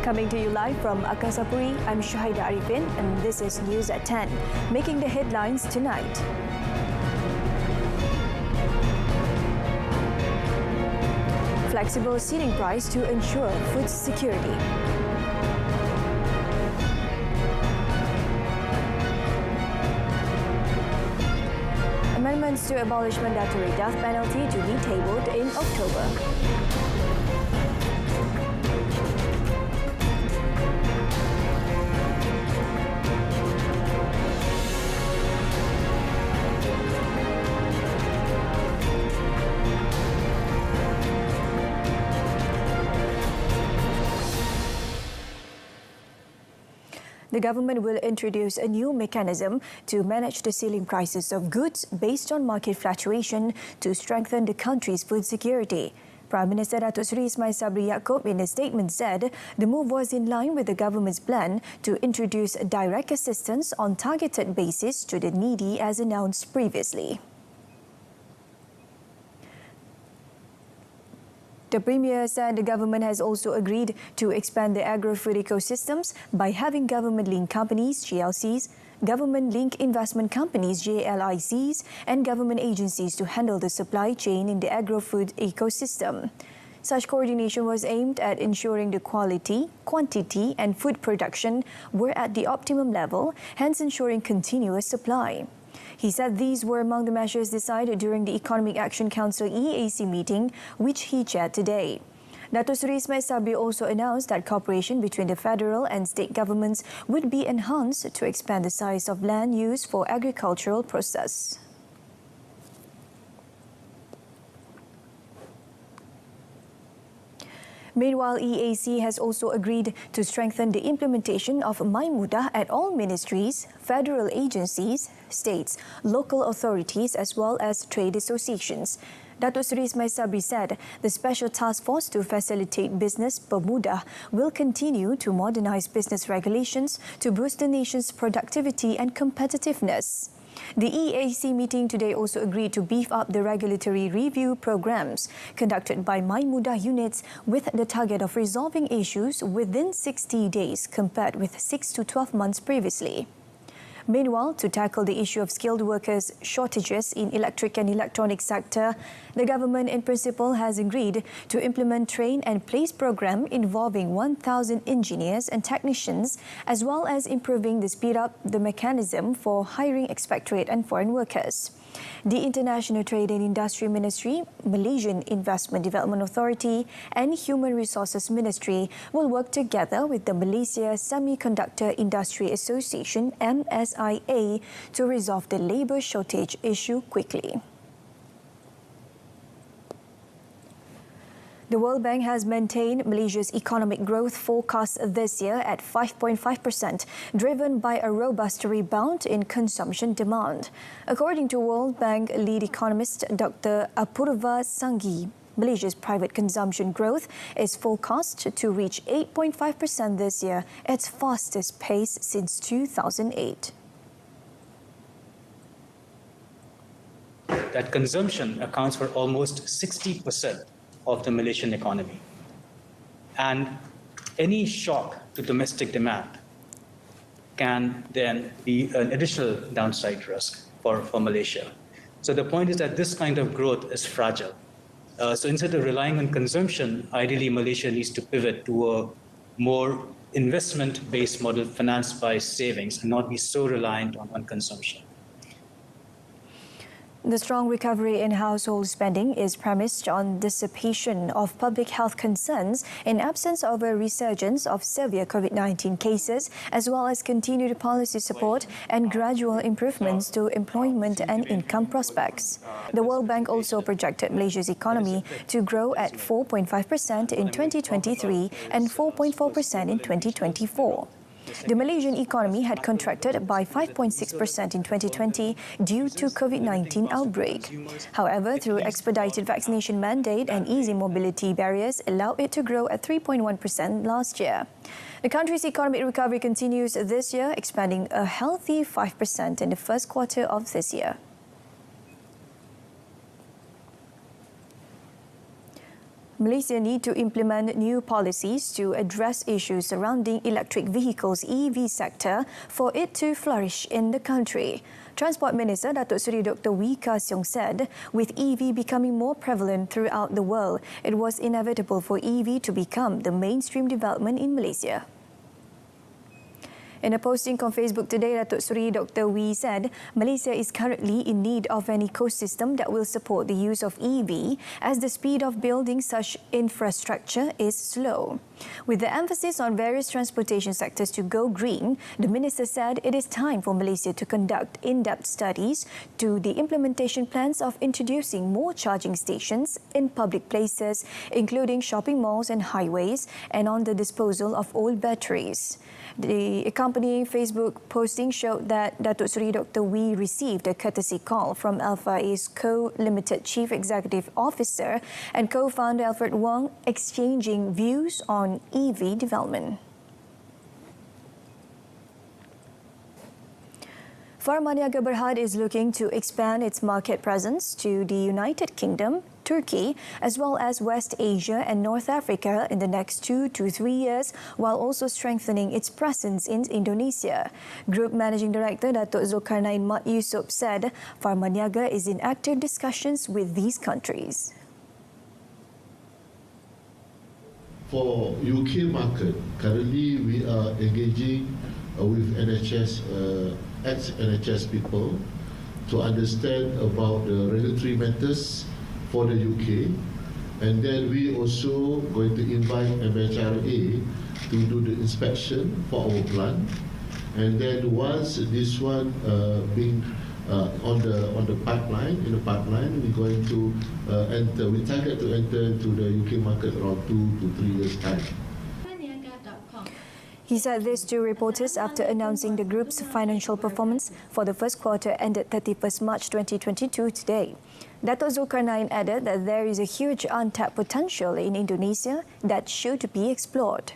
Coming to you live from Akasapuri, I'm Shahida Arifin and this is News at 10. Making the headlines tonight. Flexible ceiling price to ensure food security. Amendments to abolish mandatory death penalty to be tabled in October. The government will introduce a new mechanism to manage the ceiling prices of goods based on market fluctuation to strengthen the country's food security. Prime Minister Datuk Seri Ismail Sabri Yaakob in a statement said the move was in line with the government's plan to introduce direct assistance on targeted basis to the needy as announced previously. The Premier said the government has also agreed to expand the agro-food ecosystems by having government-linked companies, GLCs, government-linked investment companies, JLICs, and government agencies to handle the supply chain in the agro-food ecosystem. Such coordination was aimed at ensuring the quality, quantity, and food production were at the optimum level, hence ensuring continuous supply. He said these were among the measures decided during the Economic Action Council EAC meeting, which he chaired today. Datuk Seri Ismail Sabri also announced that cooperation between the federal and state governments would be enhanced to expand the size of land used for agricultural process. Meanwhile, EAC has also agreed to strengthen the implementation of My Mudah at all ministries, federal agencies, states, local authorities as well as trade associations. Datuk Seri Ismail Sabri said the Special Task Force to facilitate business Bermudah will continue to modernise business regulations to boost the nation's productivity and competitiveness. The EAC meeting today also agreed to beef up the regulatory review programs conducted by My Mudah units with the target of resolving issues within 60 days compared with 6 to 12 months previously. Meanwhile, to tackle the issue of skilled workers shortages in electric and electronic sector, the government in principle has agreed to implement train and place program involving 1,000 engineers and technicians, as well as improving the speed up the mechanism for hiring expatriate and foreign workers. The International Trade and Industry Ministry, Malaysian Investment Development Authority and Human Resources Ministry will work together with the Malaysia Semiconductor Industry Association MSIA to resolve the labour shortage issue quickly. The World Bank has maintained Malaysia's economic growth forecast this year at 5.5%, driven by a robust rebound in consumption demand. According to World Bank lead economist Dr. Apurva Sanghi, Malaysia's private consumption growth is forecast to reach 8.5% this year, its fastest pace since 2008. That consumption accounts for almost 60% of the Malaysian economy. And any shock to domestic demand can then be an additional downside risk for Malaysia. So the point is that this kind of growth is fragile. So instead of relying on consumption, ideally Malaysia needs to pivot to a more investment-based model financed by savings and not be so reliant on consumption. The strong recovery in household spending is premised on dissipation of public health concerns in absence of a resurgence of severe COVID-19 cases, as well as continued policy support and gradual improvements to employment and income prospects. The World Bank also projected Malaysia's economy to grow at 4.5% in 2023 and 4.4% in 2024. The Malaysian economy had contracted by 5.6% in 2020 due to COVID-19 outbreak. However, through expedited vaccination mandate and easy mobility barriers allowed it to grow at 3.1% last year. The country's economic recovery continues this year, expanding a healthy 5% in the first quarter of this year. Malaysia need to implement new policies to address issues surrounding electric vehicles EV sector for it to flourish in the country. Transport Minister Datuk Seri Dr. Wee Ka Siong said, with EV becoming more prevalent throughout the world, it was inevitable for EV to become the mainstream development in Malaysia. In a posting on Facebook today, Datuk Seri Dr. Wee said, Malaysia is currently in need of an ecosystem that will support the use of EV as the speed of building such infrastructure is slow. With the emphasis on various transportation sectors to go green, the Minister said it is time for Malaysia to conduct in-depth studies to the implementation plans of introducing more charging stations in public places, including shopping malls and highways, and on the disposal of old batteries. The accompanying Facebook posting showed that Datuk Seri Dr. Wee received a courtesy call from Alpha-A's Co-Limited Chief Executive Officer and co-founder Alfred Wong exchanging views on EV development. Farmaniaga Berhad is looking to expand its market presence to the United Kingdom, Turkey, as well as West Asia and North Africa in the next 2 to 3 years, while also strengthening its presence in Indonesia. Group Managing Director Datuk Zulkarnain Mat Yusof said Farmaniaga is in active discussions with these countries. For UK market, currently we are engaging with NHS, ex-NHS people to understand about the regulatory matters for the UK, and then we also going to invite MHRA to do the inspection for our plant, and then once this one being on the pipeline, we're going to enter. We target to enter into the UK market around 2 to 3 years time. He said this to reporters after announcing the group's financial performance for the first quarter ended 31st March 2022 today. Datuk Zulkarnain added that there is a huge untapped potential in Indonesia that should be explored.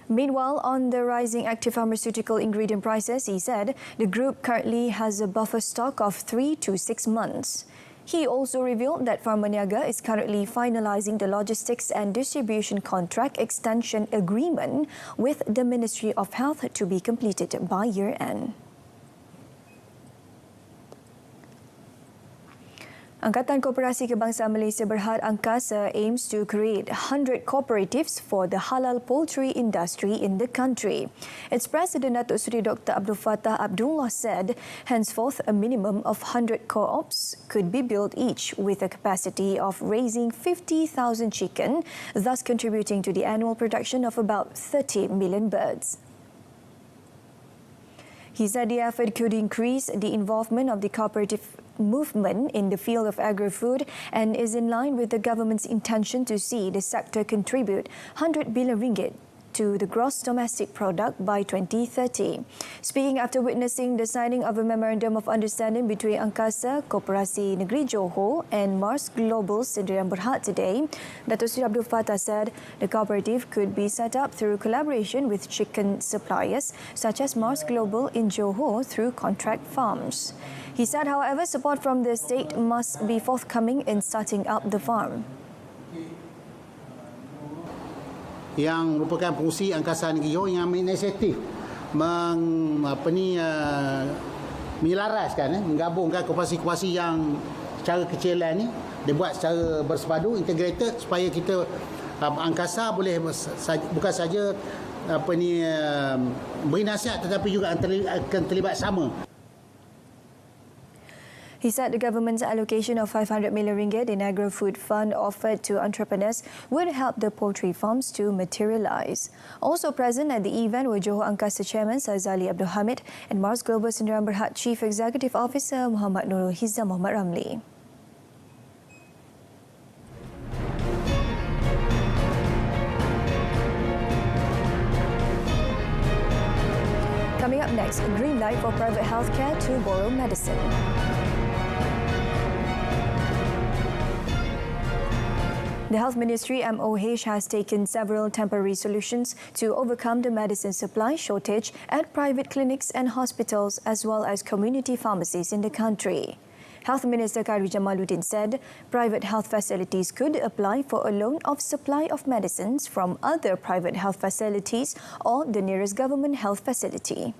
Meanwhile, on the rising active pharmaceutical ingredient prices, he said the group currently has a buffer stock of 3 to 6 months. He also revealed that Farmaniaga is currently finalizing the logistics and distribution contract extension agreement with the Ministry of Health to be completed by year-end. Angkatan Koperasi Kebangsaan Malaysia Berhad Angkasa aims to create 100 cooperatives for the halal poultry industry in the country. Its President Datuk Seri Dr. Abdul Fattah Abdullah said henceforth a minimum of 100 co-ops could be built each with a capacity of raising 50,000 chicken, thus contributing to the annual production of about 30 million birds. He said the effort could increase the involvement of the cooperative movement in the field of agri-food and is in line with the government's intention to see the sector contribute 100 billion ringgit to the gross domestic product by 2030. Speaking after witnessing the signing of a memorandum of understanding between Angkasa, Koperasi Negeri Johor and Mars Global Sdn Berhad today, Datuk Seri Abdul Fattah said the cooperative could be set up through collaboration with chicken suppliers such as Mars Global in Johor through contract farms. He said, however, support from the state must be forthcoming in starting up the farm. Yang merupakan pengurusi Angkasa Negeri Johor yang ambil inisiatif menyelaraskan, menggabungkan koperasi-koperasi yang secara kecilan ni dibuat secara bersepadu, integrated, supaya kita Angkasa boleh bukan saja beri nasihat tetapi juga akan terlibat sama. He said the government's allocation of 500 million ringgit in agro-food fund offered to entrepreneurs would help the poultry farms to materialise. Also present at the event were Johor Angkasa Chairman Sazali Abdul Hamid and Mars Global Sdn Berhad Chief Executive Officer Muhammad Nurul Hizam Muhammad Ramli. Coming up next, green light for private healthcare to borrow medicine. The Health Ministry MOH has taken several temporary solutions to overcome the medicine supply shortage at private clinics and hospitals as well as community pharmacies in the country. Health Minister Khairy Jamaluddin said private health facilities could apply for a loan of supply of medicines from other private health facilities or the nearest government health facility.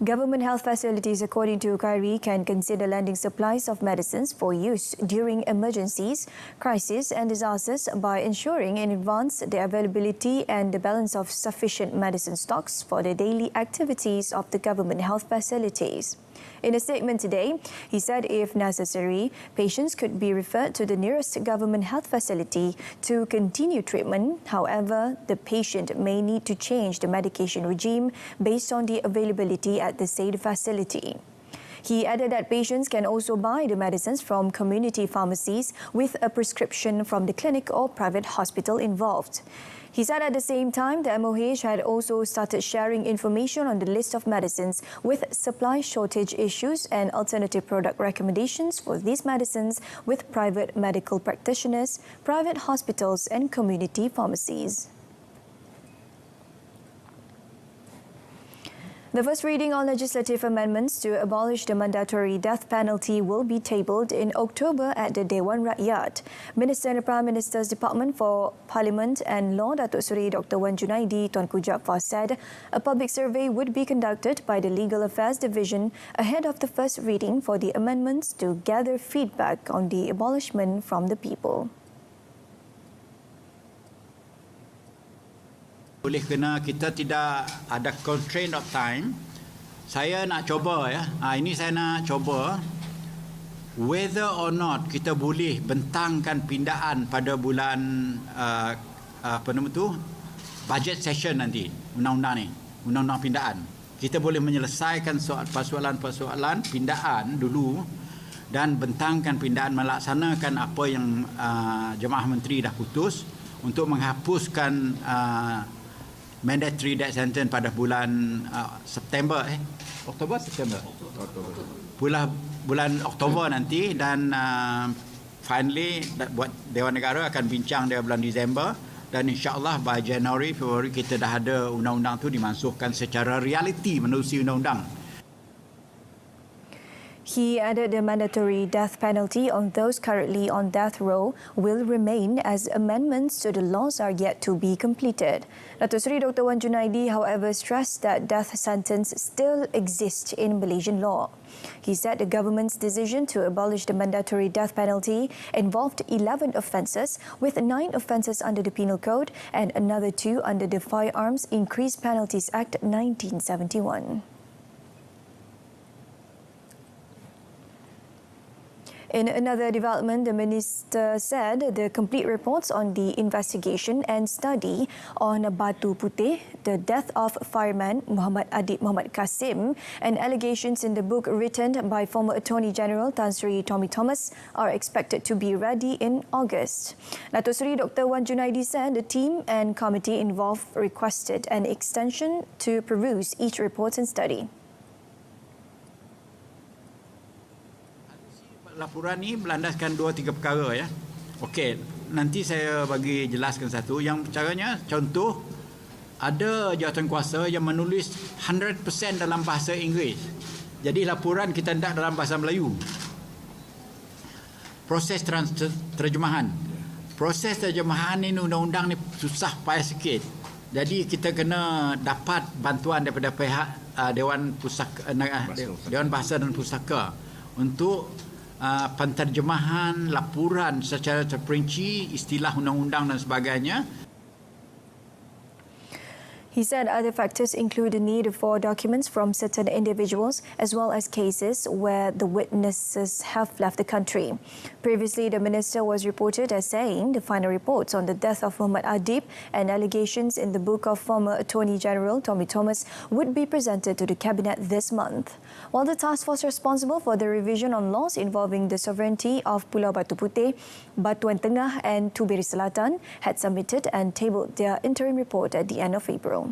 Government health facilities, according to Khairy, can consider lending supplies of medicines for use during emergencies, crises and disasters by ensuring in advance the availability and the balance of sufficient medicine stocks for the daily activities of the government health facilities. In a statement today, he said if necessary, patients could be referred to the nearest government health facility to continue treatment. However, the patient may need to change the medication regime based on the availability at the said facility. He added that patients can also buy the medicines from community pharmacies with a prescription from the clinic or private hospital involved. He said at the same time, the MOH had also started sharing information on the list of medicines with supply shortage issues and alternative product recommendations for these medicines with private medical practitioners, private hospitals and community pharmacies. The first reading on legislative amendments to abolish the mandatory death penalty will be tabled in October at the Dewan Rakyat. Minister in the Prime Minister's Department for Parliament and Law, Datuk Seri Dr. Wan Junaidi Tuanku Jaafar, said a public survey would be conducted by the Legal Affairs Division ahead of the first reading for the amendments to gather feedback on the abolishment from the people. Oleh kerana kita tidak ada constraint of time, saya nak cuba ini saya nak cuba whether or not kita boleh bentangkan pindaan pada bulan budget session nanti, undang-undang pindaan. Kita boleh menyelesaikan persoalan-persoalan pindaan dulu dan bentangkan pindaan, melaksanakan apa yang Jemaah Menteri dah putus untuk menghapuskan mandatory death sentence pada bulan September. Bulan Oktober nanti, dan finally buat Dewan Negara akan bincang dia bulan Disember, dan insya-Allah by Januari Februari kita dah ada undang-undang tu dimansuhkan secara realiti menerusi undang-undang. He added the mandatory death penalty on those currently on death row will remain as amendments to the laws are yet to be completed. Datuk Seri Dr. Wan Junaidi, however, stressed that death sentence still exists in Malaysian law. He said the government's decision to abolish the mandatory death penalty involved 11 offences, with 9 offences under the Penal Code and another 2 under the Firearms Increased Penalties Act 1971. In another development, the minister said the complete reports on the investigation and study on Batu Putih, the death of fireman Muhammad Adib Muhammad Kasim, and allegations in the book written by former Attorney General Tan Sri Tommy Thomas are expected to be ready in August. Datuk Seri Dr. Wan Junaidi said the team and committee involved requested an extension to peruse each report and study. Laporan ni berlandaskan 2-3 perkara Okey, nanti saya bagi jelaskan satu. Yang caranya, contoh, ada jawatankuasa yang menulis 100% dalam bahasa Inggeris. Jadi laporan kita hendak dalam bahasa Melayu. Proses terjemahan. Proses terjemahan ni undang-undang ni susah payah sikit. Jadi kita kena dapat bantuan daripada pihak Dewan Bahasa dan Pustaka untuk penterjemahan laporan secara terperinci, istilah undang-undang dan sebagainya. He said other factors include the need for documents from certain individuals as well as cases where the witnesses have left the country. Previously, the minister was reported as saying the final reports on the death of Muhammad Adib and allegations in the book of former Attorney General Tommy Thomas would be presented to the Cabinet this month. While the task force responsible for the revision on laws involving the sovereignty of Pulau Batu Putih, Batuan Tengah and Tuberi Selatan had submitted and tabled their interim report at the end of April.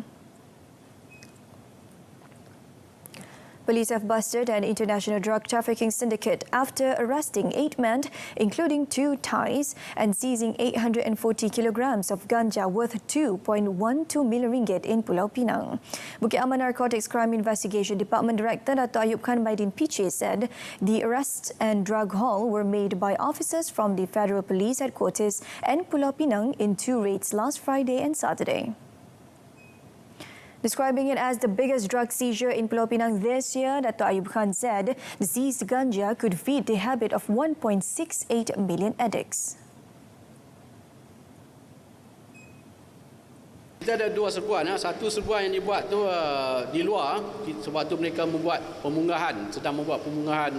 Police have busted an international drug trafficking syndicate after arresting 8 men, including 2 Thais, and seizing 840 kilograms of ganja worth 2.12 million ringgit in Pulau Pinang. Bukit Aman Narcotics Crime Investigation Department Director Dato' Ayub Khan Maidin Piche said the arrests and drug haul were made by officers from the Federal Police Headquarters and Pulau Pinang in 2 raids last Friday and Saturday. Describing it as the biggest drug seizure in Pulau Pinang this year, Dato' Ayub Khan said the seized ganja could feed the habit of 1.68 million addicts. Kita ada 2 serbuan. Satu serbuan yang dibuat tu di luar, sebab tu mereka sedang membuat pemunggahan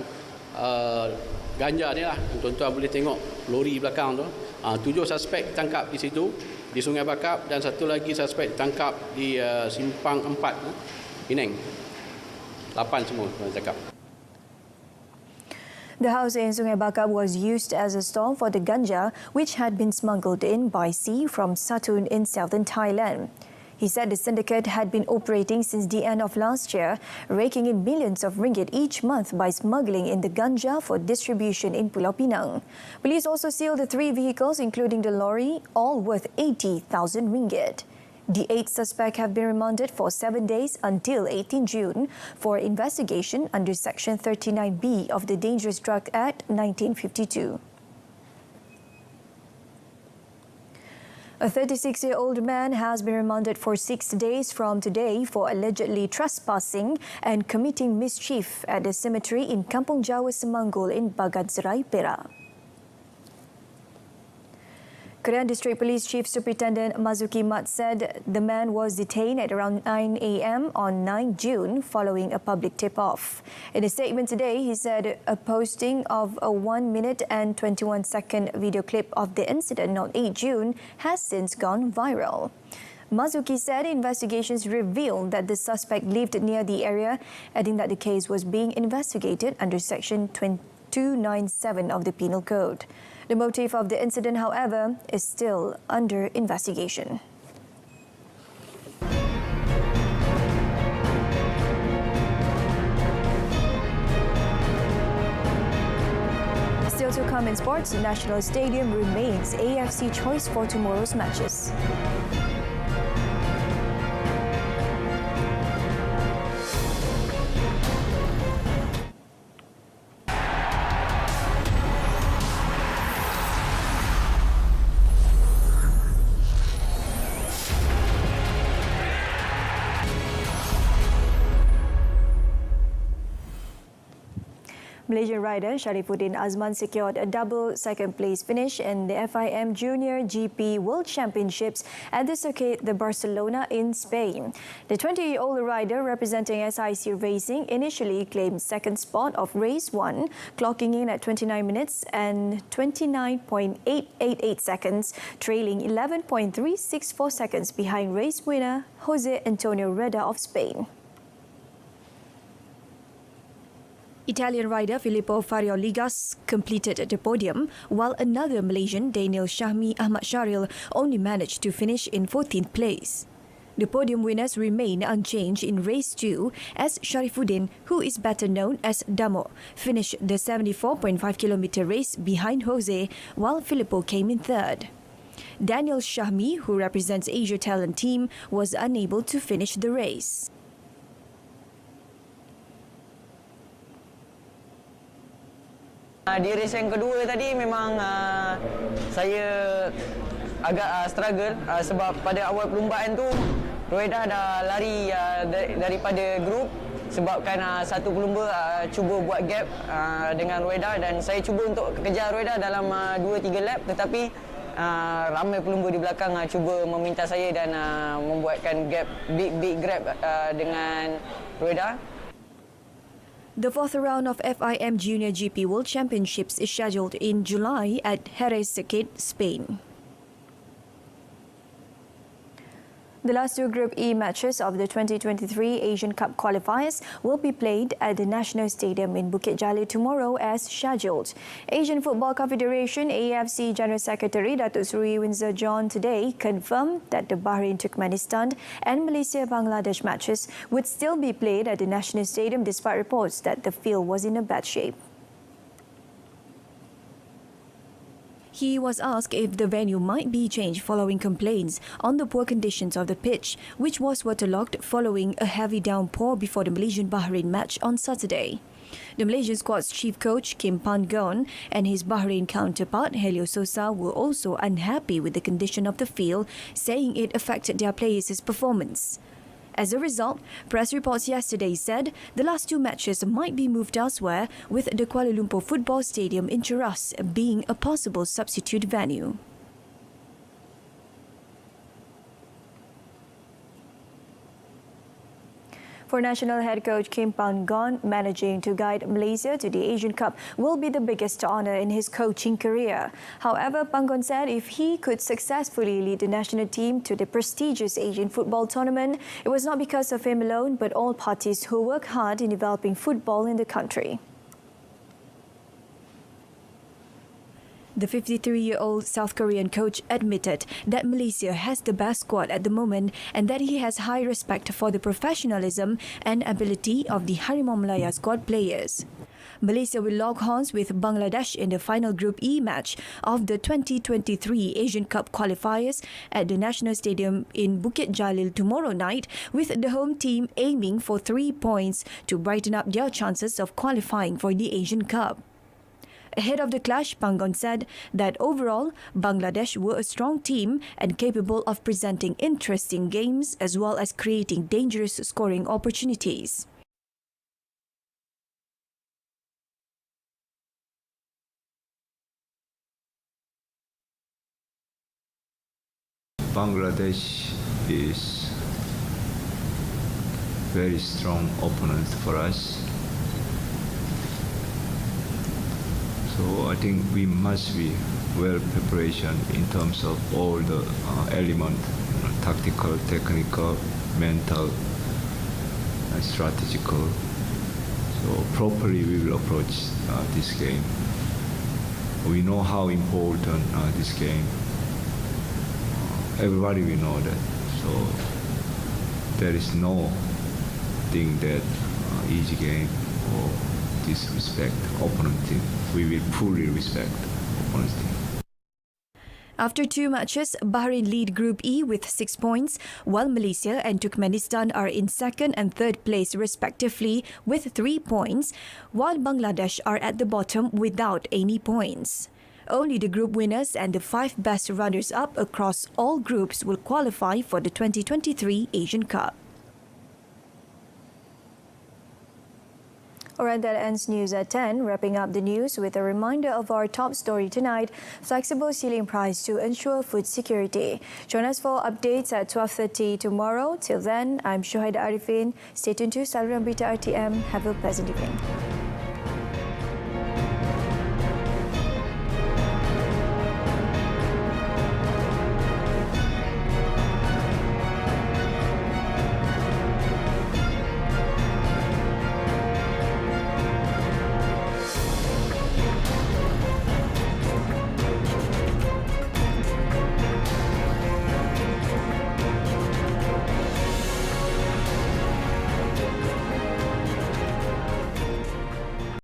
ganja ni lah. Tuan-tuan boleh tengok lori belakang tu. 7 suspek ditangkap di situ, di Sungai Bakap, dan satu lagi suspek ditangkap di Simpang 4, Penang. 8 semua tuan cakap. The house in Sungai Bakap was used as a store for the ganja, which had been smuggled in by sea from Satun in southern Thailand. He said the syndicate had been operating since the end of last year, raking in millions of ringgit each month by smuggling in the ganja for distribution in Pulau Pinang. Police also sealed the 3 vehicles, including the lorry, all worth 80,000 ringgit. The 8 suspects have been remanded for 7 days until 18 June for investigation under Section 39B of the Dangerous Drug Act 1952. A 36-year-old man has been remanded for 6 days from today for allegedly trespassing and committing mischief at the cemetery in Kampung Jawa Semanggul in Bagan Serai, Perak. Kedah District Police Chief Superintendent Mazuki Mat said the man was detained at around 9 a.m. on 9 June following a public tip-off. In a statement today, he said a posting of a 1 minute and 21-second video clip of the incident on 8 June has since gone viral. Mazuki said investigations revealed that the suspect lived near the area, adding that the case was being investigated under Section 297 of the Penal Code. The motive of the incident, however, is still under investigation. Still to come in sports, the National Stadium remains AFC choice for tomorrow's matches. Malaysian rider Sharifuddin Azman secured a double second-place finish in the FIM Junior GP World Championships at the circuit de Barcelona in Spain. The 20-year-old rider representing SAHIH Racing initially claimed second spot of race 1, clocking in at 29 minutes and 29.888 seconds, trailing 11.364 seconds behind race winner Jose Antonio Reda of Spain. Italian rider Filippo Farioligas completed the podium, while another Malaysian, Daniel Shahmi Ahmad Sharil, only managed to finish in 14th place. The podium winners remain unchanged in race 2 as Sharifuddin, who is better known as Damo, finished the 74.5-kilometre race behind Jose, while Filippo came in third. Daniel Shahmi, who represents Asia Talent Team, was unable to finish the race. Di race yang kedua tadi memang saya agak struggle sebab pada awal perlumbaan tu Roeda dah lari daripada grup sebabkan satu pelumba cuba buat gap dengan Roeda dan saya cuba untuk kejar Roeda dalam 2-3 lap, tetapi ramai pelumba di belakang cuba meminta saya dan membuatkan gap big gap dengan Roeda. The 4th round of FIM Junior GP World Championships is scheduled in July at Jerez Circuit, Spain. The last two Group E matches of the 2023 Asian Cup qualifiers will be played at the National Stadium in Bukit Jalil tomorrow as scheduled. Asian Football Confederation AFC General Secretary Datuk Seri Windsor John today confirmed that the Bahrain-Turkmenistan and Malaysia-Bangladesh matches would still be played at the National Stadium despite reports that the field was in a bad shape. He was asked if the venue might be changed following complaints on the poor conditions of the pitch, which was waterlogged following a heavy downpour before the Malaysian-Bahrain match on Saturday. The Malaysian squad's chief coach Kim Pan-gon and his Bahrain counterpart Helio Sosa were also unhappy with the condition of the field, saying it affected their players' performance. As a result, press reports yesterday said the last two matches might be moved elsewhere, with the Kuala Lumpur Football Stadium in Cheras being a possible substitute venue. For national head coach Kim Pan-gon, managing to guide Malaysia to the Asian Cup will be the biggest honour in his coaching career. However, Pan-gon said if he could successfully lead the national team to the prestigious Asian football tournament, it was not because of him alone, but all parties who work hard in developing football in the country. The 53-year-old South Korean coach admitted that Malaysia has the best squad at the moment and that he has high respect for the professionalism and ability of the Harimau Malaya squad players. Malaysia will lock horns with Bangladesh in the final Group E match of the 2023 Asian Cup qualifiers at the National Stadium in Bukit Jalil tomorrow night, with the home team aiming for 3 points to brighten up their chances of qualifying for the Asian Cup. Ahead of the clash, Pan-gon said that overall, Bangladesh were a strong team and capable of presenting interesting games as well as creating dangerous scoring opportunities. Bangladesh is very strong opponent for us. So I think we must be well prepared in terms of all the elements, tactical, technical, mental, and strategical. So properly we will approach this game. We know how important this game. Everybody will know that. So there is no thing that easy game or disrespect opponent team. We will fully respect opponent team. After two matches, Bahrain lead Group E with 6 points, while Malaysia and Turkmenistan are in second and third place respectively with 3 points, while Bangladesh are at the bottom without any points. Only the group winners and the 5 best runners-up across all groups will qualify for the 2023 Asian Cup. Alright, that ends news at 10. Wrapping up the news with a reminder of our top story tonight: flexible ceiling price to ensure food security. Join us for updates at 12:30 tomorrow. Till then, I'm Shuhaida Arifin. Stay tuned to Saluran Berita RTM. Have a pleasant evening.